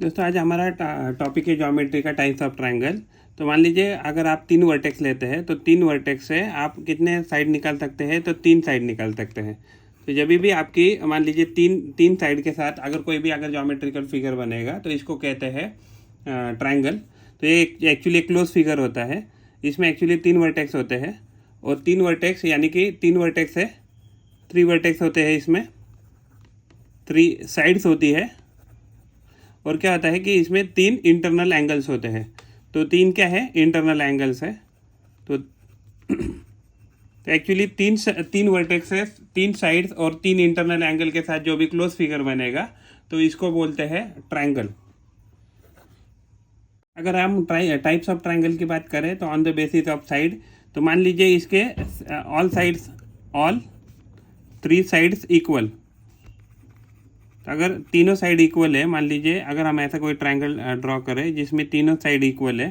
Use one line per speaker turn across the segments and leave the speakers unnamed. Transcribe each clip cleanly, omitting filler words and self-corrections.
दोस्तों आज हमारा टॉपिक है ज्योमेट्री का टाइप्स ऑफ ट्रायंगल। तो मान लीजिए अगर आप 3 वर्टेक्स लेते हैं तो 3 वर्टेक्स से आप कितने साइड निकाल सकते हैं, तो 3 साइड निकाल सकते हैं। तो जब भी आपकी मान लीजिए तीन साइड के साथ अगर ज्योमेट्रिकल फिगर बनेगा तो इसको कहते हैं ट्रायंगल। तो ये एक्चुअली एक क्लोज फिगर होता है। इसमें एक्चुअली 3 वर्टेक्स होते हैं और 3 वर्टेक्स यानी कि 3 वर्टेक्स है, 3 वर्टेक्स होते हैं, इसमें 3 साइड्स होती है। और क्या होता है कि इसमें 3 इंटरनल एंगल्स होते हैं। तो 3 क्या है, इंटरनल एंगल्स है। तो एक्चुअली तीन वर्टेक्स है, 3 साइड्स और 3 इंटरनल एंगल के साथ जो भी क्लोज फिगर बनेगा तो इसको बोलते हैं ट्रायंगल। अगर हम टाइप्स ऑफ ट्रायंगल की बात करें तो on the basis of side, तो मान लीजिए इसके ऑल 3 साइड्स इक्वल। तो अगर तीनों साइड इक्वल है, मान लीजिए अगर हम ऐसा कोई ट्रायंगल ड्रॉ करें जिसमें तीनों साइड इक्वल है,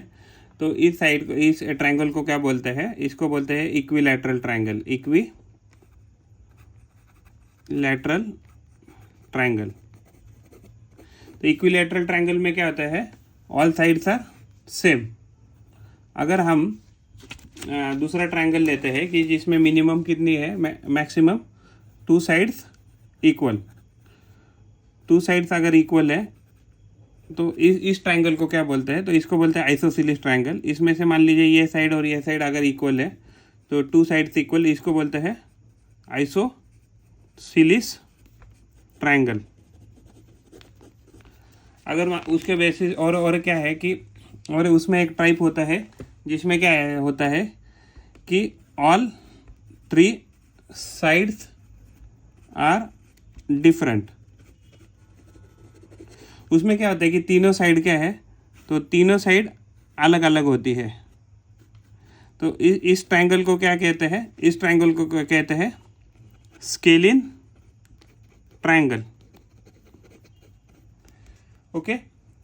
तो इस ट्रायंगल को क्या बोलते हैं, इसको बोलते हैं इक्विलैटरल ट्रायंगल। Equilateral triangle. तो इक्विलैटरल ट्रायंगल में क्या होता है, ऑल साइड्स आर सेम। अगर हम दूसरा ट्रायंगल लेते हैं कि जिसमें मिनिमम कितनी है, मैक्सिमम 2 साइड्स इक्वल। 2 साइड्स अगर इक्वल है तो इस ट्रायंगल को क्या बोलते हैं, तो इसको बोलते हैं आइसोसेलेस ट्रायंगल। इसमें से मान लीजिए ये साइड और ये साइड अगर इक्वल है तो 2 साइड्स इक्वल, इसको बोलते हैं आइसोसेलेस ट्रायंगल। अगर उसके बेसिस और क्या है कि और उसमें एक टाइप होता है जिसमें क्या होता है कि ऑल 3 साइड्स आर डिफरेंट। उसमें क्या होता है कि तीनों साइड क्या है, तो तीनों साइड अलग अलग होती है। तो इस ट्रायंगल को क्या कहते हैं, इस ट्रायंगल को कहते हैं स्केलिन ट्रायंगल। ओके।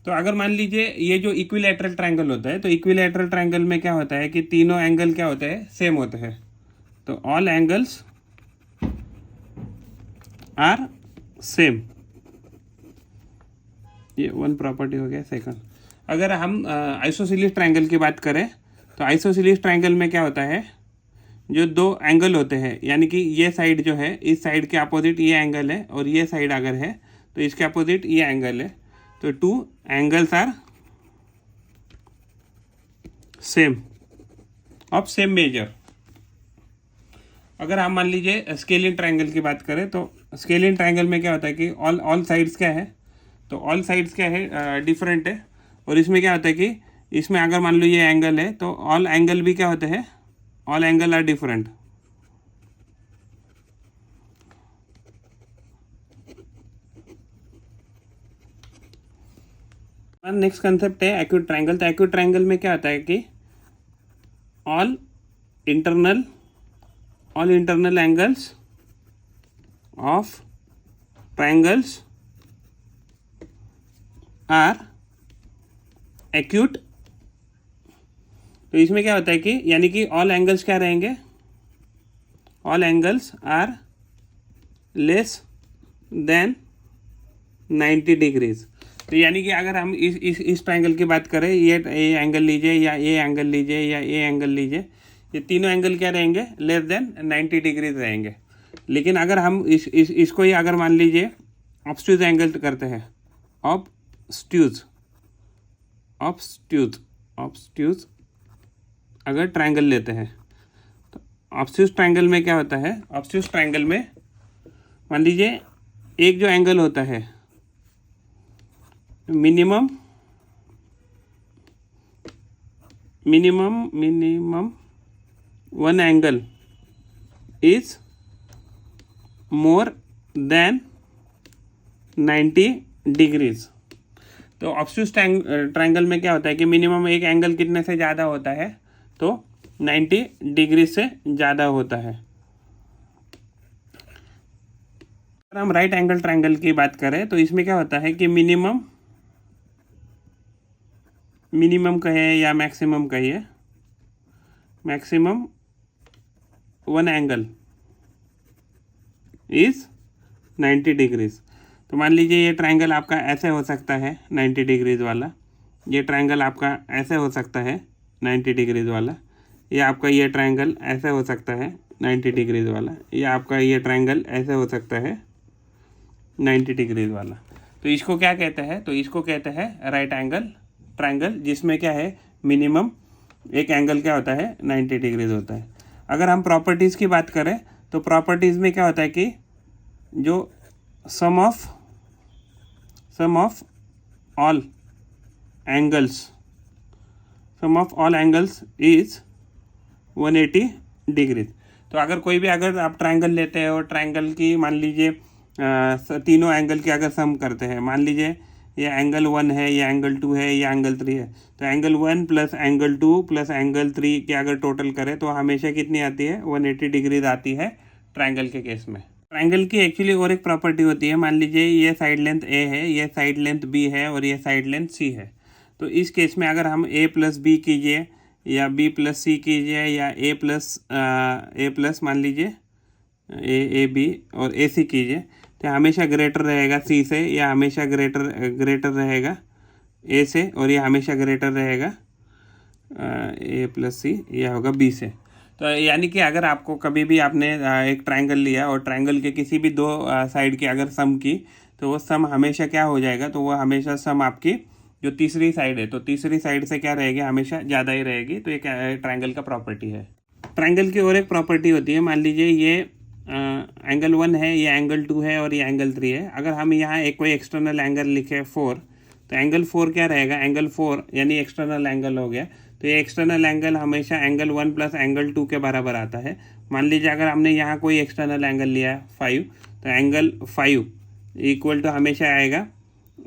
तो अगर मान लीजिए ये जो इक्विलैटरल ट्रायंगल होता है, तो इक्विलैटरल ट्रायंगल में क्या होता है कि तीनों एंगल क्या होते हैं, सेम होते हैं। तो ऑल एंगल्स आर सेम। ये वन प्रॉपर्टी हो गया। सेकंड, अगर हम आइसोसेलेस ट्रायंगल की बात करें तो आइसोसेलेस ट्रायंगल में क्या होता है, जो 2 एंगल होते हैं, यानी कि ये साइड जो है, इस साइड के अपोजिट ये एंगल है और ये साइड अगर है तो इसके अपोजिट ये एंगल है। तो 2 angles are same of same measure. अगर हम मान लीजिए स्केलिन ट्रायंगल की बात करें तो स्केलिन ट्रायंगल में क्या होता है कि ऑल साइड्स क्या है, तो ऑल साइड्स क्या है, डिफरेंट है। और इसमें क्या होता है कि इसमें अगर मान लो ये एंगल है तो ऑल एंगल भी क्या होते हैं, all angle are different. Next concept है एक्यूट ट्रायंगल। तो एक्यूट ट्रायंगल में क्या होता है कि all internal angles of triangles are acute. तो इसमें क्या होता है कि यानी कि ऑल एंगल्स क्या रहेंगे, all angles are less than 90 degrees. तो यानी कि अगर हम इस ट्रायंगल की बात करें, ये एंगल लीजिए या ये एंगल लीजिए या ये एंगल लीजिए, ये तीनों एंगल क्या रहेंगे, लेस देन 90 डिग्रीज रहेंगे। लेकिन अगर हम इसको ही अगर मान लीजिए ऑब्ट्यूज एंगल करते हैं, ऑब्ट्यूज अगर ट्रायंगल लेते हैं, तो ऑब्ट्यूज ट्रायंगल में क्या होता है, ऑब्ट्यूज ट्रायंगल में मान लीजिए एक जो एंगल होता है, minimum one angle is more than 90 degrees. तो ऑब्ट्यूज ट्रायंगल में क्या होता है कि मिनिमम एक एंगल कितने से ज़्यादा होता है, तो 90 डिग्री से ज़्यादा होता है। अगर हम राइट एंगल ट्रायंगल की बात करें तो इसमें क्या होता है कि मिनिमम कहे या मैक्सिमम कहिए, maximum one angle is 90 degrees. तो मान लीजिए ये ट्रायंगल आपका ऐसे हो सकता है 90 डिग्रीज वाला, ये ट्रायंगल आपका ऐसे हो सकता है 90 डिग्रीज वाला, ये आपका ये ट्रायंगल ऐसे हो सकता है 90 डिग्रीज वाला, ये आपका ये ट्रायंगल ऐसे हो सकता है 90 डिग्रीज वाला। तो इसको क्या कहते हैं? तो इसको कहते हैं राइट एंगल ट्रायंगल, जिसमें क्या है मिनिमम एक एंगल क्या होता है 90 डिग्रीज होता है। अगर हम प्रॉपर्टीज़ की बात करें तो प्रॉपर्टीज़ में क्या होता है कि जो sum of all angles is 180 degrees. तो अगर कोई भी अगर आप ट्रायंगल लेते हैं और ट्रायंगल की मान लीजिए तीनों एंगल की अगर सम करते हैं, मान लीजिए ये एंगल 1 है, ये एंगल 2 है, ये एंगल 3 है, तो angle 1 plus angle 2 plus angle 3 की अगर टोटल करें तो हमेशा कितनी आती है 180 डिग्रीज आती है ट्रायंगल के केस में। ट्रायंगल की एक्चुअली और एक प्रॉपर्टी होती है, मान लीजिए ये साइड लेंथ ए है, ये साइड लेंथ बी है और ये साइड लेंथ सी है। तो इस केस में अगर हम ए प्लस बी कीजिए या बी प्लस सी कीजिए या ए प्लस मान लीजिए ए बी और ए सी कीजिए, तो हमेशा ग्रेटर रहेगा सी से, या हमेशा ग्रेटर रहेगा ए से, और ये हमेशा ग्रेटर रहेगा ए प्लस सी, यह होगा बी से। तो यानी कि अगर आपको कभी भी आपने एक ट्रायंगल लिया और ट्रायंगल के किसी भी दो साइड की अगर सम की, तो वो सम हमेशा क्या हो जाएगा, तो वो हमेशा सम आपकी जो तीसरी साइड है, तो तीसरी साइड से क्या रहेगी, हमेशा ज़्यादा ही रहेगी। तो ये ट्रायंगल का प्रॉपर्टी है। ट्रायंगल की और एक प्रॉपर्टी होती है, मान लीजिए ये एंगल 1 है, ये एंगल 2 है और ये एंगल 3 है। अगर हम यहाँ एक कोई एक्सटर्नल एंगल लिखे 4, तो एंगल 4 क्या रहेगा, एंगल 4 यानी एक्सटर्नल एंगल हो गया। तो ये एक्सटर्नल एंगल हमेशा एंगल 1 प्लस एंगल 2 के बराबर आता है। मान लीजिए अगर हमने यहाँ कोई एक्सटर्नल एंगल लिया है 5, तो एंगल 5 इक्वल टू हमेशा आएगा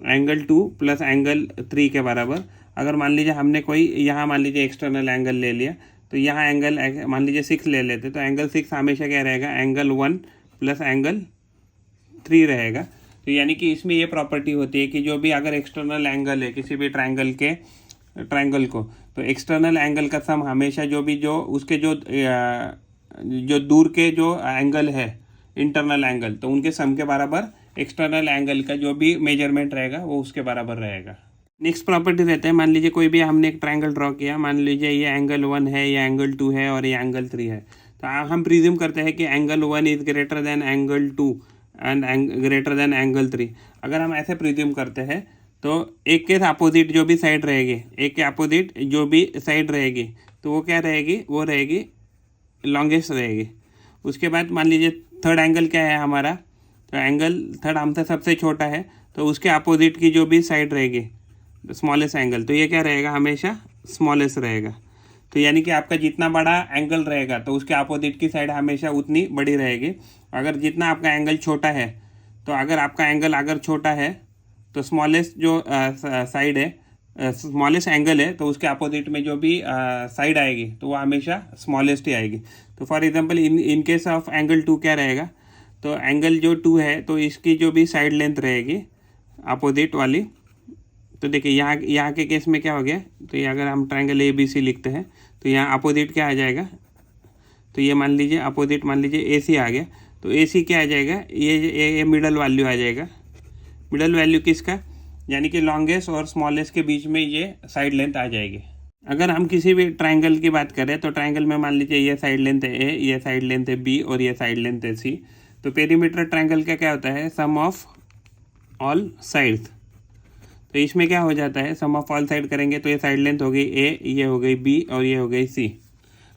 एंगल 2 प्लस एंगल 3 के बराबर। अगर मान लीजिए हमने कोई यहाँ मान लीजिए एक्सटर्नल एंगल ले लिया, तो यहाँ एंगल मान लीजिए 6 ले लेते, तो एंगल 6 हमेशा क्या रहेगा, एंगल 1 प्लस एंगल 3 रहेगा। तो यानी कि इसमें ये प्रॉपर्टी होती है कि जो भी अगर एक्सटर्नल एंगल है किसी भी ट्रायंगल को, तो एक्सटर्नल एंगल का सम हमेशा जो उसके जो दूर के जो एंगल है इंटरनल एंगल, तो उनके सम के बराबर एक्सटर्नल एंगल का जो भी मेजरमेंट रहेगा वो उसके बराबर रहेगा। नेक्स्ट प्रॉपर्टी रहते हैं, मान लीजिए कोई भी हमने एक ट्रायंगल ड्रॉ किया, मान लीजिए ये एंगल 1 है, ये एंगल 2 है और ये एंगल 3 है। तो हम प्रिज्यूम करते हैं कि angle 1 is greater than angle 2 and greater than angle 3। अगर हम ऐसे प्रिज्यूम करते हैं तो एक के अपोजिट जो भी साइड रहेगी, एक के अपोजिट जो भी साइड रहेगी, तो वो क्या रहेगी, वो रहेगी लॉन्गेस्ट रहेगी। उसके बाद मान लीजिए थर्ड एंगल क्या है हमारा, तो एंगल थर्ड हमसे सबसे छोटा है, तो उसके अपोजिट की जो भी साइड रहेगी स्मॉलेस्ट एंगल, तो ये क्या रहेगा, हमेशा स्मॉलेस्ट रहेगा। तो यानी कि आपका जितना बड़ा एंगल रहेगा तो उसके अपोजिट की साइड हमेशा उतनी बड़ी रहेगी। अगर जितना आपका एंगल छोटा है, तो अगर आपका एंगल अगर छोटा है तो स्मॉलेस्ट जो साइड है, स्मॉलेस्ट एंगल है, तो उसके अपोजिट में जो भी साइड आएगी तो वो हमेशा स्मॉलेस्ट ही आएगी। तो for example in case of angle 2 क्या रहेगा, तो एंगल जो 2 है तो इसकी जो भी साइड लेंथ रहेगी अपोजिट वाली, तो देखिए यहाँ के केस में क्या हो गया, तो ये अगर हम ट्रायंगल ABC लिखते हैं तो यहाँ अपोजिट क्या आ जाएगा, तो ये मान लीजिए अपोजिट मान लीजिए AC आ गया, तो AC क्या आ जाएगा, ये मिडल वैल्यू आ जाएगा। मिडल वैल्यू किसका, यानी कि लॉन्गेस्ट और स्मॉलेस्ट के बीच में ये साइड लेंथ आ जाएगी। अगर हम किसी भी ट्रायंगल की बात करें तो ट्रायंगल में मान लीजिए ये साइड लेंथ है A, ये साइड लेंथ है B और ये साइड लेंथ है C। तो पेरीमीटर ट्रायंगल का क्या होता है, सम ऑफ ऑल साइड्स। तो इसमें क्या हो जाता है, सम ऑफ ऑल साइड करेंगे तो ये साइड लेंथ हो गई A, ये हो गई B और ये हो गई C।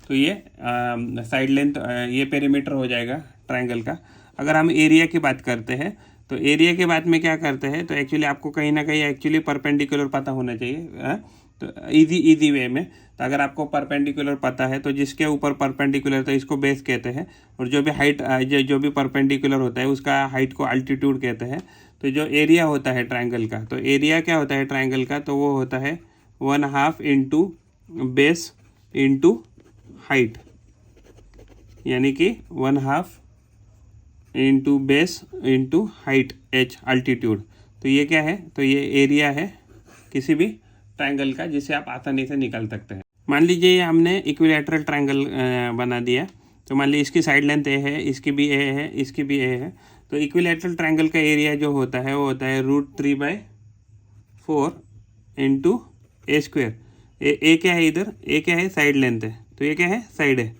तो ये साइड लेंथ ये पेरीमीटर हो जाएगा ट्रायंगल का। अगर हम एरिया की बात करते हैं तो एरिया के बाद में क्या करते हैं, तो एक्चुअली आपको कहीं ना कहीं एक्चुअली परपेंडिकुलर पता होना चाहिए, तो इजी वे में। तो अगर आपको परपेंडिकुलर पता है तो जिसके ऊपर परपेंडिकुलर, तो इसको बेस कहते हैं, और जो भी हाइट जो भी परपेंडिकुलर होता है उसका हाइट को अल्टीट्यूड कहते हैं। तो जो एरिया होता है ट्रायंगल का, तो एरिया क्या होता है ट्रायंगल का, तो वो होता है 1/2 इंटू बेस इंटू हाइट, यानी कि 1/2 into base into height h altitude. तो ये क्या है, तो ये एरिया है किसी भी ट्रायंगल का, जिसे आप आसानी से निकाल सकते हैं। मान लीजिए हमने इक्विलैटरल ट्रायंगल बना दिया, तो मान लीजिए इसकी साइड लेंथ A है, इसकी भी A है, इसकी भी A है। तो इक्विलैटरल ट्रायंगल का एरिया जो होता है वो होता है √3/4 इंटू ए स्क्वेयर। ए क्या है इधर, ए क्या है, साइड लेंथ है, तो ये क्या है, साइड है,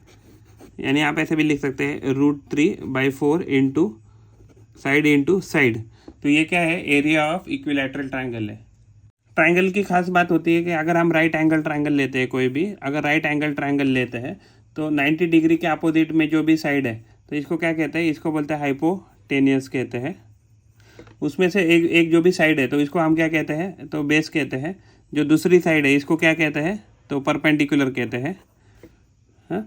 यानी आप ऐसे भी लिख सकते हैं √3/4 इंटू साइड इंटू साइड। तो ये क्या है, एरिया ऑफ इक्विलैटरल ट्रायंगल है। ट्रायंगल की खास बात होती है कि अगर हम राइट एंगल ट्रायंगल लेते हैं, कोई भी अगर राइट एंगल ट्रायंगल लेते हैं तो 90 डिग्री के अपोजिट में जो भी साइड है तो इसको क्या कहते हैं, इसको बोलते हैं हाइपोटेनियस कहते हैं। उसमें से एक जो भी साइड है तो इसको हम क्या कहते हैं, तो बेस कहते हैं। जो दूसरी साइड है इसको क्या कहते हैं, तो परपेंडिकुलर कहते हैं। हाँ,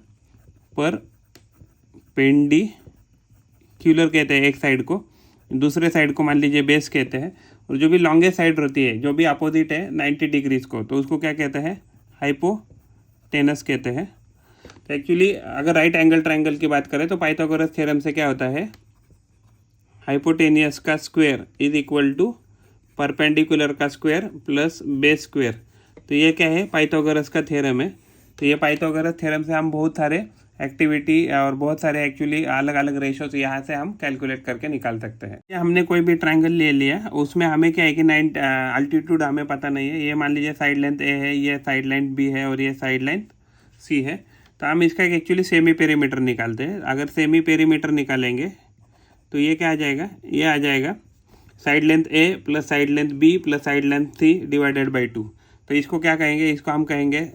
परपेंडिकुलर कहते हैं एक साइड को, दूसरे साइड को मान लीजिए बेस कहते हैं। और जो भी लॉन्गेस्ट साइड होती है, जो भी अपोजिट है 90 डिग्रीज को, तो उसको क्या कहते हैं, हाइपोटेनस कहते हैं। तो एक्चुअली अगर राइट एंगल ट्रायंगल की बात करें तो पाइथागोरस थ्योरम से क्या होता है, हाइपोटेनियस का square is equal to perpendicular का स्क्वायर प्लस बेस स्क्वायर। तो ये क्या है, पाइथागोरस का थ्योरम है। तो ये पाइथागोरस थ्योरम से हम बहुत सारे एक्टिविटी और बहुत सारे एक्चुअली अलग अलग रेशोज यहाँ से हम कैलकुलेट करके निकाल सकते हैं। ये हमने कोई भी ट्रायंगल ले लिया, उसमें हमें क्या है कि 9 अल्टीट्यूड हमें पता नहीं है। ये मान लीजिए साइड लेंथ ए है, ये साइड लेंथ बी है और ये साइड लेंथ सी है। तो हम इसका एक्चुअली सेमी पेरीमीटर निकालते हैं। अगर सेमी पेरीमीटर निकालेंगे तो ये क्या आ जाएगा, ये आ जाएगा side length A plus side length B plus side length C divided by 2। तो इसको क्या कहेंगे, इसको हम कहेंगे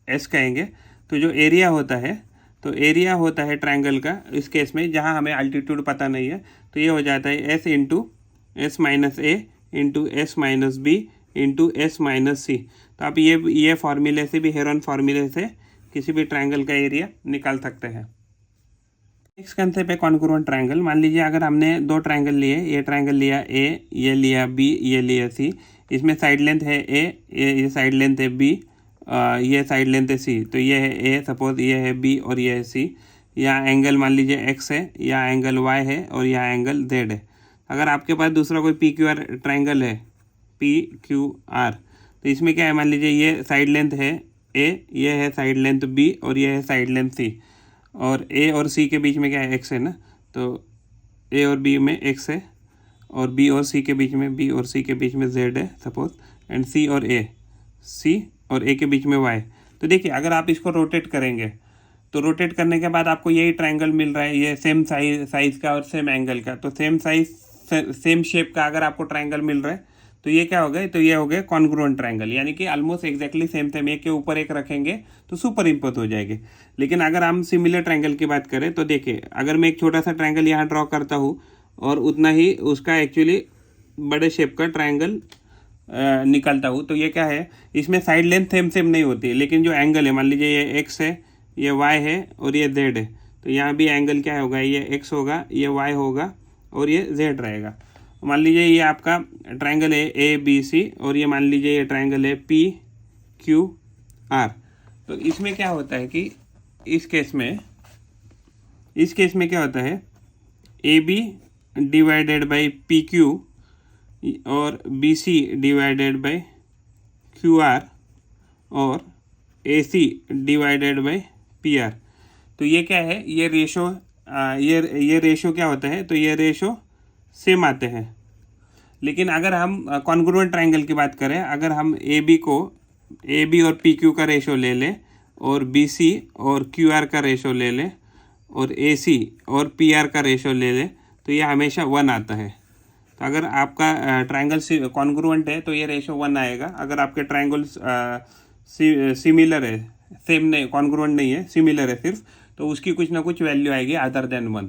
एस कहेंगे। तो जो एरिया होता है, तो एरिया होता है ट्रायंगल का इस केस में जहाँ हमें अल्टीट्यूड पता नहीं है, तो ये हो जाता है S into S minus A into S minus B into S minus C. तो आप ये फार्मूले से भी, हेरोन फार्मूले से किसी भी ट्रायंगल का एरिया निकाल सकते हैं। नेक्स्ट कंसेप्ट है कॉन्ग्रुएंट ट्रायंगल। मान लीजिए अगर हमने दो ट्रायंगल लिए, ये ट्रायंगल लिया ए, ये लिया बी, ये लिया सी। इसमें साइड लेंथ है ए, ये साइड लेंथ है बी, ये साइड लेंथ है सी। तो ये है ए, सपोज ये है बी और ये है सी। यहाँ एंगल मान लीजिए एक्स है, यहाँ एंगल वाई है और यहाँ एंगल जेड है। अगर आपके पास दूसरा कोई पी क्यू आर ट्रायंगल है, पी क्यू आर, तो इसमें क्या है, मान लीजिए ये साइड लेंथ है ए, ये है साइड लेंथ बी और ये है साइड लेंथ सी। और ए और सी के बीच में क्या है, एक्स है ना। तो ए और बी में एक्स है और बी और सी के बीच में, बी और सी के बीच में जेड है सपोज, एंड सी और ए, सी और ए के बीच में वाई। तो देखिए अगर आप इसको रोटेट करेंगे तो रोटेट करने के बाद आपको यही ट्रायंगल मिल रहा है, ये सेम साइज का और सेम एंगल का। तो सेम साइज सेम शेप का अगर आपको ट्रायंगल मिल रहा है तो ये क्या हो गए, तो ये हो गए कॉन्ग्रुएंट ट्रायंगल, यानी कि ऑलमोस्ट एग्जैक्टली सेम एक के ऊपर एक रखेंगे तो सुपर इम्पोज हो जाएंगे। लेकिन अगर हम सिमिलर ट्रायंगल की बात करें तो देखिए अगर मैं एक छोटा सा ट्रायंगल यहाँ ड्रॉ करता हूँ और उतना ही उसका एक्चुअली बड़े शेप का ट्रायंगल निकलता हूँ, तो ये क्या है, इसमें साइड लेंथ सेम नहीं होती, लेकिन जो एंगल है, मान लीजिए ये एक्स है, ये वाई है और ये जेड है। तो यहाँ भी एंगल क्या होगा, ये एक्स होगा, ये वाई होगा और ये जेड रहेगा। मान लीजिए ये आपका ट्रायंगल है ए बी सी और ये मान लीजिए ये ट्रायंगल है पी क्यू आर। तो इसमें क्या होता है कि इस केस में क्या होता है, A B divided by P Q और B C divided by Q R और A C divided by P R. तो ये क्या है, ये रेशो ये रेशो क्या होता है, तो ये रेशो सेम आते हैं। लेकिन अगर हम कॉन्ग्रुएंट ट्रायंगल की बात करें, अगर हम ए बी और पी क्यू का रेशो ले लें और बी सी और क्यू आर का रेशो ले लें और ए सी और पी आर का रेशो ले लें, तो ये हमेशा 1 आता है। तो अगर आपका ट्रायंगल कॉन्ग्रुएंट है तो ये रेशो 1 आएगा। अगर आपके ट्रायंगल सिमिलर है, सेम नहीं, कॉन्ग्रुएंट नहीं है, सिमिलर है सिर्फ, तो उसकी कुछ ना कुछ वैल्यू आएगी अदर देन 1।